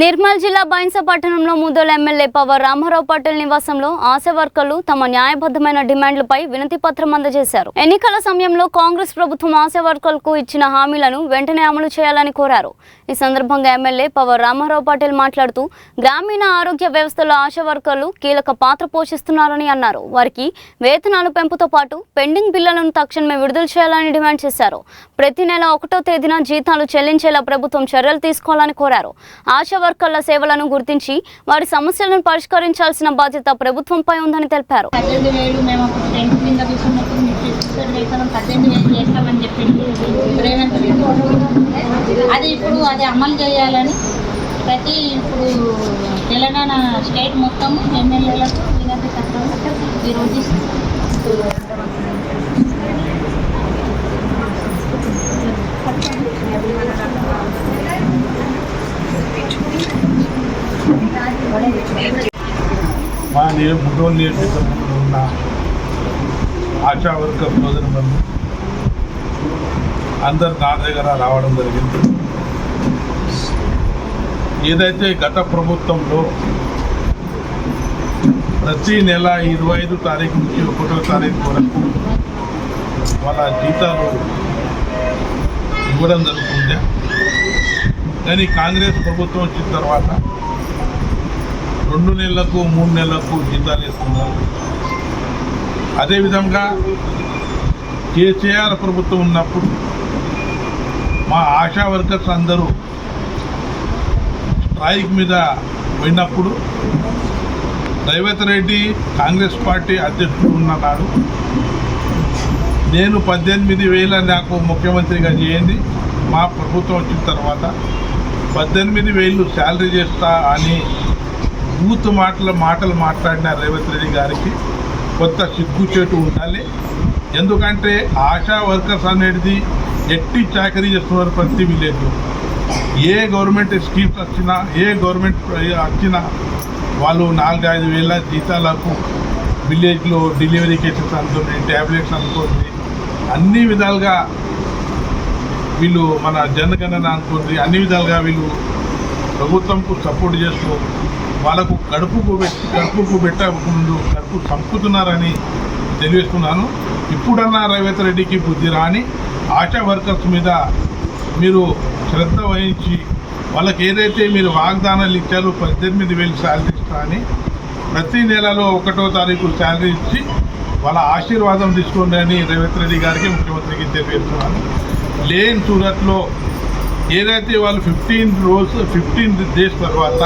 నిర్మల్ జిల్లా బైన్స పట్టణంలో Mudhol MLA power Ramarao Patel నివాసంలో ఆశా వర్కర్లు తమ న్యాయబద్ధమైన డిమాండ్లపై వినతి పత్రం అందజేశారు. ఎన్నికల సమయంలో కాంగ్రెస్ ప్రభుత్వం ఆశా వర్కర్లకు ఇచ్చిన హామీలను వెంటనే అమలు చేయాలని కోరారు. ఈ సందర్భంగా ఎమ్మెల్యే పవర్ రామారావు పటేల్ మాట్లాడుతూ గ్రామీణ ఆరోగ్య వ్యవస్థలో ఆశా వర్కర్లు కీలక పాత్ర పోషిస్తున్నారని అన్నారు. వారికి వేతనాల పెంపుతో పాటు పెండింగ్ బిల్లులను తక్షణమే విడుదల చేయాలని డిమాండ్ చేశారు. ప్రతి నెల 1వ తేదీన జీతాలు చెల్లించేలా ప్రభుత్వం చర్యలు తీసుకోవాలని కోరారు. ఆశా వర్కర్ల సేవలను గుర్తించి వారి సమస్యలను పరిష్కరించాల్సిన బాధ్యత ప్రభుత్వంపై ఉందని తెలిపారు. 18,000 మేము టెంట్ కింద కూర్చున్నప్పుడు వేతనం 18,000 చేస్తామని చెప్పింది రేవంత్ రెడ్డి. అది ఇప్పుడు అది అమలు చేయాలని ఇప్పుడు తెలంగాణ స్టేట్ మొత్తం ఎమ్మెల్యేలకు వినతి పత్రం ఈరోజు మా ముదోల్ నియోజకవర్గంలో ఉన్న ఆశా వర్కర్ సోదరులు అందరు నా దగ్గర రావడం జరిగింది. ఏదైతే గత ప్రభుత్వంలో ప్రతి నెల 25వ తారీఖు నుంచి 1వ తారీఖు వరకు వాళ్ళ జీతాలు ఇవ్వడం జరుగుతుంది. కానీ కాంగ్రెస్ ప్రభుత్వం వచ్చిన తర్వాత 2 నెలలకు 3 నెలలకు జీతాలు ఇస్తున్నారు. అదేవిధంగా కేసీఆర్ ప్రభుత్వం ఉన్నప్పుడు మా ఆశా వర్కర్స్ అందరూ స్ట్రైక్ మీద పోయినప్పుడు రేవంత్ రెడ్డి కాంగ్రెస్ పార్టీ అధ్యక్షుడు ఉన్ననాడు నేను 18,000 నాకు ముఖ్యమంత్రిగా చేయండి, మా ప్రభుత్వం వచ్చిన తర్వాత 18,000 శాలరీ చేస్తా అని బూత్ మాటలు మాట్లాడిన రేవంత్ రెడ్డి గారికి కొత్త సిగ్గుచేటు ఉండాలి. ఎందుకంటే ఆశా వర్కర్స్ అనేది ఎట్టి చాకరీ చేస్తున్నారు. ప్రతి విలేజ్లో ఏ గవర్నమెంట్ స్కీమ్స్ వచ్చినా ఏ గవర్నమెంట్ వచ్చినా వాళ్ళు 4-5 వేల జీతాలకు విలేజ్లో డెలివరీ కేసెస్ అనుకోండి, ట్యాబ్లెట్స్ అనుకోండి, అన్ని విధాలుగా వీళ్ళు మన జనగణన అనుకోండి, అన్ని విధాలుగా వీళ్ళు ప్రభుత్వంకు సపోర్ట్ చేస్తూ వాళ్ళకు కడుపుకు పెట్టకముందు కడుపు చంపుతున్నారని తెలియజేస్తున్నాను. ఇప్పుడన్నా రేవంత్ రెడ్డికి బుద్ధి రాని ఆశా వర్కర్స్ మీద మీరు శ్రద్ధ వహించి వాళ్ళకి ఏదైతే మీరు వాగ్దానాలు ఇచ్చారో 18,000 శాలరీ ఇస్తా అని ప్రతి నెలలో 1వ తారీఖు శాలరీ ఇచ్చి వాళ్ళ ఆశీర్వాదం తీసుకోండి అని రేవంత్ రెడ్డి గారికి ముఖ్యమంత్రికి తెలియజేస్తున్నాను. లేని సూరత్లో ఏదైతే వాళ్ళు 15 డేస్ తర్వాత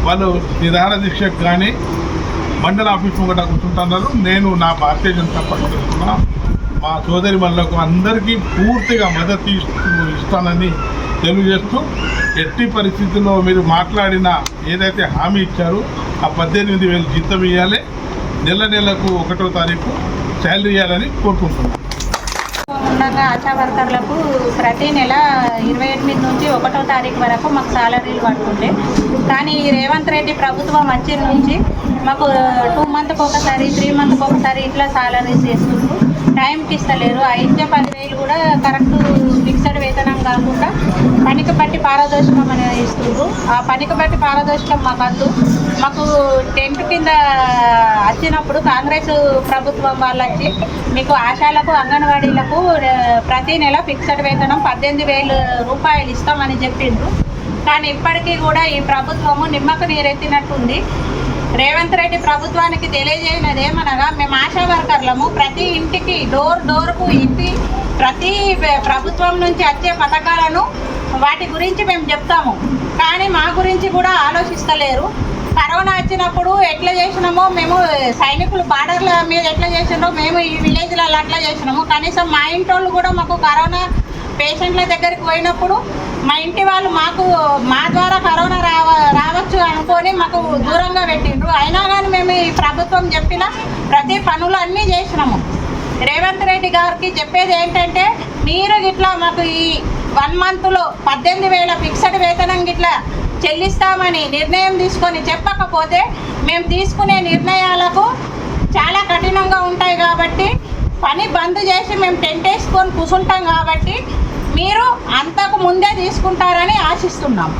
వాళ్ళు నిరాహార దీక్షకు కానీ మండల ఆఫీస్ ముంగట కూర్చుంటున్నారు. నేను నా భారతీయ జనతా పార్టీ తరఫున మా సోదరి మళ్ళకు అందరికీ పూర్తిగా మద్దతు ఇస్తానని తెలియజేస్తూ ఎట్టి పరిస్థితుల్లో మీరు మాట్లాడిన ఏదైతే హామీ ఇచ్చారో ఆ 18,000 జీతం ఇవ్వాలి, నెలకు 1వ తారీఖు శాలరీ ఇవ్వాలని కోరుకుంటున్నాను. ఉండగా ఆశా వర్కర్లకు ప్రతి నెల 28 నుంచి 1వ తారీఖు వరకు మాకు సాలరీలు పడుతుండే. కానీ రేవంత్ రెడ్డి ప్రభుత్వం వచ్చిన నుంచి మాకు 2 మంత్కి ఒకసారి 3 మంత్కి ఒకసారి ఇట్లా సాలరీస్ చేస్తుండ్రు. టైంకి ఇస్తలేరు. ఆ ఇచ్చే 10,000 కూడా కరెక్ట్ ఫిక్స్డ్ వేతనం కాకుండా పనికి బట్టి పారదర్శకం అనేది ఇస్తుండ్రు. ఆ పనికి బట్టి పారదర్శకం మాకు వద్దు. మాకు టెంట్ కింద వచ్చినప్పుడు కాంగ్రెస్ ప్రభుత్వం వాళ్ళు వచ్చి మీకు ఆశాలకు అంగన్వాడీలకు ప్రతి నెల ఫిక్స్డ్ వేతనం 18,000 రూపాయలు ఇస్తామని చెప్పిండ్రు. కానీ ఇప్పటికీ కూడా ఈ ప్రభుత్వము నిమ్మకు నీరెత్తినట్టుంది. రేవంత్ రెడ్డి ప్రభుత్వానికి తెలియజేయనది ఏమనగా మేము ఆశా వర్కర్లము ప్రతి ఇంటికి డోర్కు ఇంటి ప్రతి ప్రభుత్వం నుంచి వచ్చే పథకాలను వాటి గురించి మేము చెప్తాము. కానీ మా గురించి కూడా ఆలోచిస్తలేరు. కరోనా వచ్చినప్పుడు ఎట్లా చేసినామో మేము సైనికులు బార్డర్ల మీద ఎట్లా చేసినారో మేము ఈ విలేజ్లలో అట్లా చేసినాము. కనీసం మా ఇంటోళ్ళు కూడా మాకు కరోనా పేషెంట్ల దగ్గరికి పోయినప్పుడు మా ఇంటి వాళ్ళు మా ద్వారా కరోనా రావచ్చు అనుకొని మాకు దూరంగా పెట్టిండ్రు. అయినా కానీ మేము ఈ ప్రభుత్వం చెప్పిన ప్రతి పనులు అన్నీ చేసినాము. రేవంత్ రెడ్డి గారికి చెప్పేది ఏంటంటే మీరు గిట్లా మాకు ఈ 1 మంత్లో 18,000 ఫిక్స్డ్ వేతనం గిట్లా చెల్లిస్తామని నిర్ణయం తీసుకొని చెప్పకపోతే మేము తీసుకునే నిర్ణయాలకు చాలా కఠినంగా ఉంటాయి. కాబట్టి పని బంద్ చేసి మేము టెంట్ వేసుకొని కూర్చుంటాం. కాబట్టి మీరు అంతకు ముందే తీసుకుంటారని ఆశిస్తున్నాము.